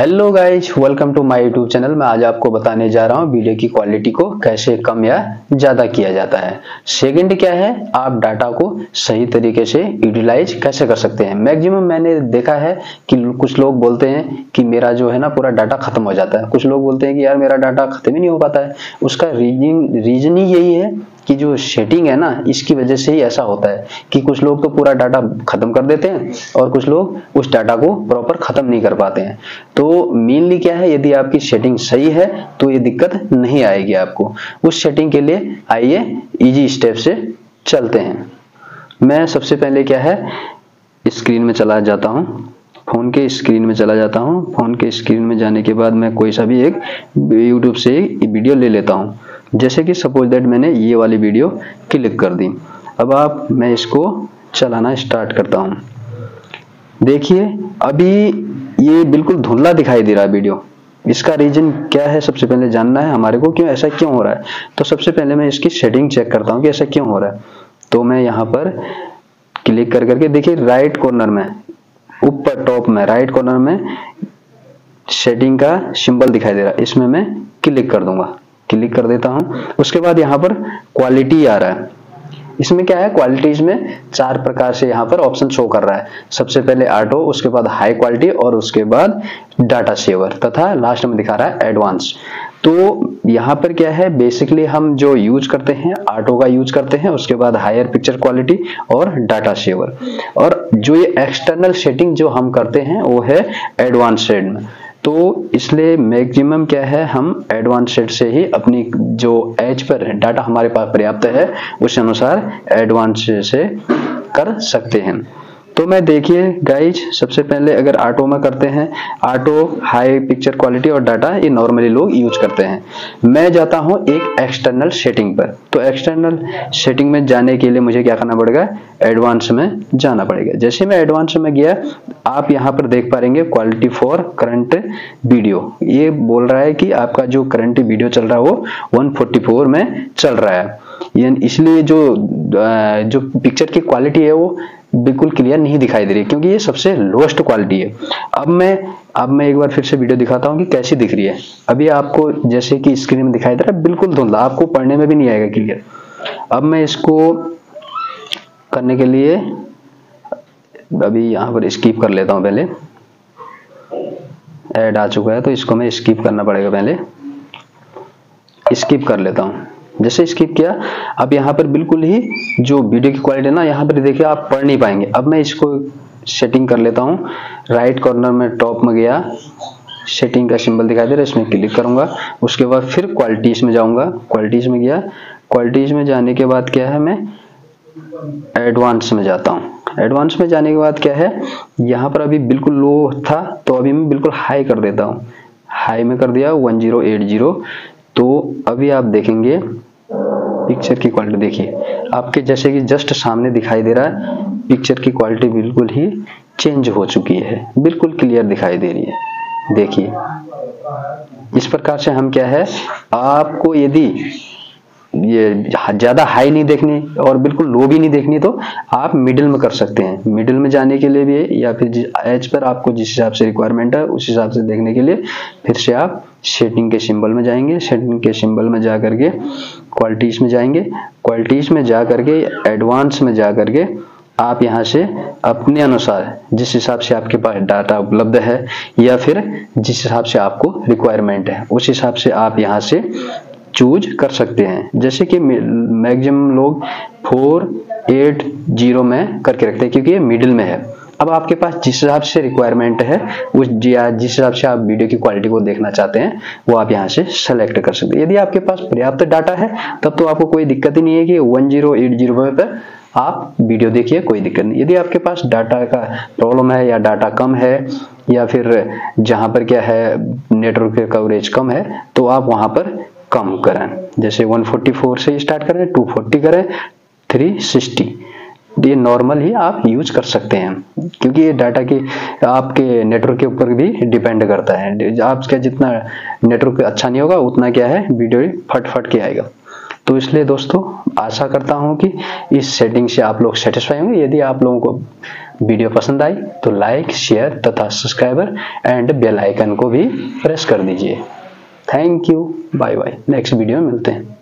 Hello guys, welcome to my YouTube channel. मैं आज आपको बताने जा रहा हूँ वीडियो की क्वालिटी को कैसे कम या ज़्यादा किया जाता है। सेकंड क्या है, आप डाटा को सही तरीके से यूटिलाइज कैसे कर सकते हैं। मैक्सिमम मैंने देखा है कि कुछ लोग बोलते हैं कि मेरा जो है ना पूरा डाटा खत्म हो जाता है, कुछ लोग बोलते हैं कि यार मेरा डाटा खत्म ही नहीं हो पाता है। उसका रीजन ही यही है कि जो सेटिंग है ना, इसकी वजह से ही ऐसा होता है कि कुछ लोग तो पूरा डाटा खत्म कर देते हैं और कुछ लोग उस डाटा को प्रॉपर खत्म नहीं कर पाते हैं। तो मेनली क्या है, यदि आपकी सेटिंग सही है तो ये दिक्कत नहीं आएगी आपको। उस सेटिंग के लिए आइए इजी स्टेप से चलते हैं। मैं सबसे पहले क्या है, स्क्रीन में चला जाता हूँ, फोन के स्क्रीन में चला जाता हूँ। फोन के स्क्रीन में जाने के बाद मैं कोई सा भी एक यूट्यूब से एक वीडियो ले लेता हूँ। जैसे कि सपोज दैट मैंने ये वाली वीडियो क्लिक कर दी। अब मैं इसको चलाना स्टार्ट करता हूँ। देखिए अभी ये बिल्कुल धुंधला दिखाई दे रहा है वीडियो। इसका रीजन क्या है, सबसे पहले जानना है हमारे को, क्यों ऐसा क्यों हो रहा है। तो सबसे पहले मैं इसकी सेटिंग चेक करता हूँ कि ऐसा क्यों हो रहा है। तो मैं यहाँ पर क्लिक कर करके देखिए राइट कॉर्नर में, ऊपर टॉप में राइट कॉर्नर में सेटिंग का सिंबल दिखाई दे रहा है, इसमें मैं क्लिक कर दूंगा। क्लिक कर देता हूं। उसके बाद यहाँ पर क्वालिटी आ रहा है। इसमें क्या है, क्वालिटीज में 4 प्रकार से यहाँ पर ऑप्शन शो कर रहा है। सबसे पहले ऑटो, उसके बाद हाई क्वालिटी और उसके बाद डाटा सेवर, तथा लास्ट में दिखा रहा है एडवांस। तो यहाँ पर क्या है, बेसिकली हम जो यूज करते हैं ऑटो का यूज करते हैं, उसके बाद हायर पिक्चर क्वालिटी और डाटा सेवर। और जो ये एक्सटर्नल सेटिंग जो हम करते हैं वो है एडवांस सेट में। तो इसलिए मैक्सिमम क्या है, हम एडवांस सेट से ही अपनी जो एज पर डाटा हमारे पास पर्याप्त है उस अनुसार एडवांस से कर सकते हैं। तो मैं देखिए गाइज, सबसे पहले अगर ऑटो में करते हैं, ऑटो हाई पिक्चर क्वालिटी और डाटा ये नॉर्मली लोग यूज करते हैं। मैं जाता हूं एक एक्सटर्नल सेटिंग पर। तो एक्सटर्नल सेटिंग में जाने के लिए मुझे क्या करना पड़ेगा, एडवांस में जाना पड़ेगा। जैसे मैं एडवांस में गया, आप यहाँ पर देख पाएंगे क्वालिटी फॉर करंट वीडियो, ये बोल रहा है कि आपका जो करंट वीडियो चल रहा है वो 144 में चल रहा है। इसलिए जो पिक्चर की क्वालिटी है वो बिल्कुल क्लियर नहीं दिखाई दे रही, क्योंकि ये सबसे लोएस्ट क्वालिटी है। अब मैं एक बार फिर से वीडियो दिखाता हूँ कि कैसी दिख रही है। अभी आपको जैसे कि स्क्रीन में दिखाई दे रहा है बिल्कुल धुंधला, आपको पढ़ने में भी नहीं आएगा क्लियर। अब मैं इसको करने के लिए अभी यहाँ पर स्किप कर लेता हूँ। पहले ऐड आ चुका है तो इसको मैं स्किप करना पड़ेगा, पहले स्किप कर लेता हूँ। जैसे स्किप किया, अब यहाँ पर बिल्कुल ही जो वीडियो की क्वालिटी है ना, यहाँ पर देखिए आप पढ़ नहीं पाएंगे। अब मैं इसको सेटिंग कर लेता हूँ। राइट कॉर्नर में टॉप में गया, सेटिंग का सिंबल दिखाई दे रहा है, इसमें क्लिक करूंगा। उसके बाद फिर क्वालिटीज में जाऊंगा, क्वालिटीज में गया। क्वालिटीज में जाने के बाद क्या है, मैं एडवांस में जाता हूँ। एडवांस में जाने के बाद क्या है, यहाँ पर अभी बिल्कुल लो था तो अभी मैं बिल्कुल हाई कर देता हूँ। हाई में कर दिया 1080। तो अभी आप देखेंगे पिक्चर की क्वालिटी, देखिए आपके जैसे कि जस्ट सामने दिखाई दे रहा है, पिक्चर की क्वालिटी बिल्कुल ही चेंज हो चुकी है, बिल्कुल क्लियर दिखाई दे रही है। देखिए इस प्रकार से हम क्या है, आपको यदि ये ज्यादा हाई नहीं देखनी और बिल्कुल लो भी नहीं देखनी तो आप मिडिल में कर सकते हैं। मिडिल में जाने के लिए भी, या फिर एज पर आपको जिस हिसाब से रिक्वायरमेंट है उस हिसाब से देखने के लिए फिर से आप सेटिंग के सिंबल में जाएंगे। सेटिंग के सिंबल में जा करके क्वालिटीज में जाएंगे। क्वालिटीज में जा करके एडवांस में जा करके आप यहाँ से अपने अनुसार जिस हिसाब से आपके पास डाटा उपलब्ध है या फिर जिस हिसाब से आपको रिक्वायरमेंट है उस हिसाब से आप यहाँ से चूज कर सकते हैं। जैसे कि मैक्सिमम लोग 480 में करके रखते हैं क्योंकि ये मिडिल में है। अब आपके पास जिस हिसाब से रिक्वायरमेंट है उस जिस हिसाब से आप वीडियो की क्वालिटी को देखना चाहते हैं वो आप यहाँ से सेलेक्ट कर सकते हैं। यदि आपके पास पर्याप्त डाटा है तब तो आपको कोई दिक्कत ही नहीं है कि 1080 पर आप वीडियो देखिए, कोई दिक्कत नहीं। यदि आपके पास डाटा का प्रॉब्लम है या डाटा कम है या फिर जहाँ पर क्या है नेटवर्क कवरेज कम है तो आप वहां पर कम करें। जैसे 144 से स्टार्ट करें, 240 करें, 360, ये नॉर्मल ही आप यूज कर सकते हैं क्योंकि ये डाटा की आपके नेटवर्क के ऊपर भी डिपेंड करता है। आपका जितना नेटवर्क अच्छा नहीं होगा उतना क्या है वीडियो फट के आएगा। तो इसलिए दोस्तों आशा करता हूं कि इस सेटिंग से आप लोग सेटिस्फाई होंगे। यदि आप लोगों को वीडियो पसंद आई तो लाइक, शेयर तथा सब्सक्राइबर एंड बेल आइकन को भी प्रेस कर दीजिए। Thank you, bye bye, next video में मिलते हैं।